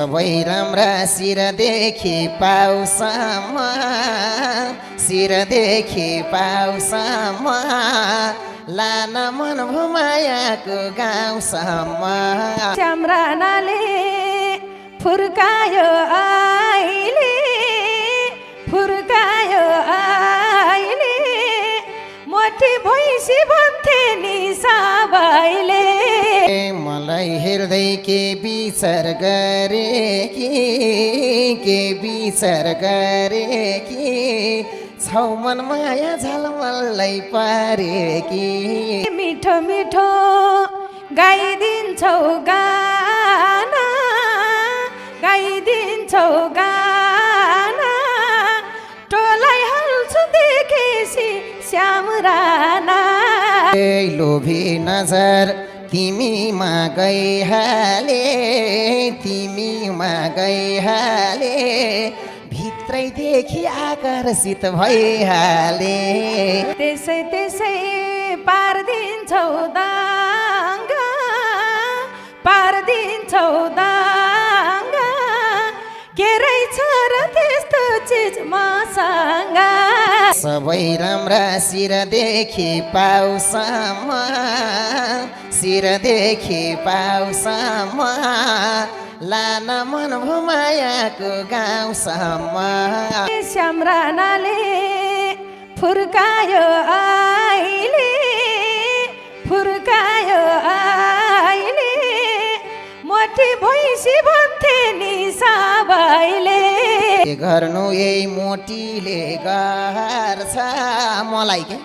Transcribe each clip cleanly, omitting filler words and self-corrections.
सबै राम्रा शिरदेखि पाउसम्म शिरदेखि पाउसम्म लान मन भुमायाको गाउँसम्म च्याम्रानाले फुर्कायो आइले फुर्कायो आइले मोटी भैँसी भन्थे नि सबैले मलाई हेर्दै के विचार गरे के विचार गरे कि छौ मन माया झलमलै पारे कि मिठो मिठो गाइदिन्छौ गाना गाइदिन्छौ गाना टोलाई हाल्छु देखेसी श्याम राना लोभी नजर तिमीमा गइहाले तिमीमा गइहाले भित्रैदेखि आकर्षित भइहाले त्यसै त्यसै पार्दिन्छौ दाङ्गा पार्दिन्छौ दाङ्गा के रहेछ र त्यस्तो चिज मसँग सबै राम्रा शिरदेखि पाउसम्म शिरदेखि पाउसम्म लान मन भुमायाको गाउँसम्म श्याम रानाले फुर्कायो आइले फुर्कायो आइले मोटी भैँसी भन्थे नि सबैले के गर्नु यही मोटीले गर्छ मलाई के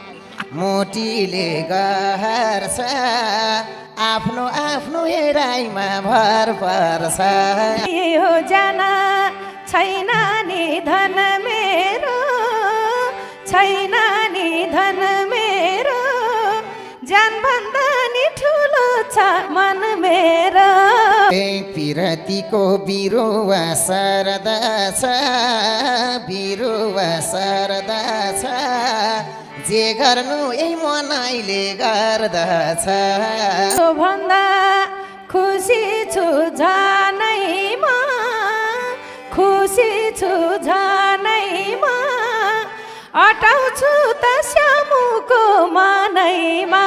मोटीले गर्छ आफ्नो आफ्नो हेराइमा भर पर्छ हो जाना छैन नि धन मेरो छैन नि धन मेरो जानभन्दा नि ठुलो छ मन मेरो पिरतीको बिरुवा सरदा छ बिरुवा सरदा छ जे गर्नु यही मनाइले गर्दछ भन्दा खुसी छु जानैमा खुसी छु जानैमा अटाउँछु त श्यामुको मनैमा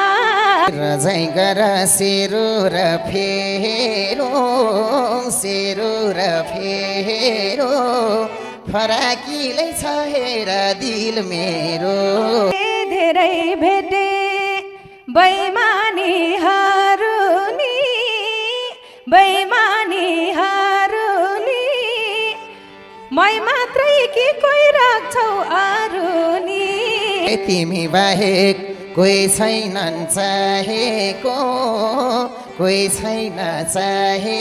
रजै गर सेरो र फेरो सेरो र फेरो फराकिलै छ हेर दिल मेरो धेरै भेटे बैमानीहरू नि बैमानीहरू नि मै मात्रै कि कोही राख्छौ अरू नि तिमी बाहेक कोही छैनन् चाहेको कोही छैन चाहे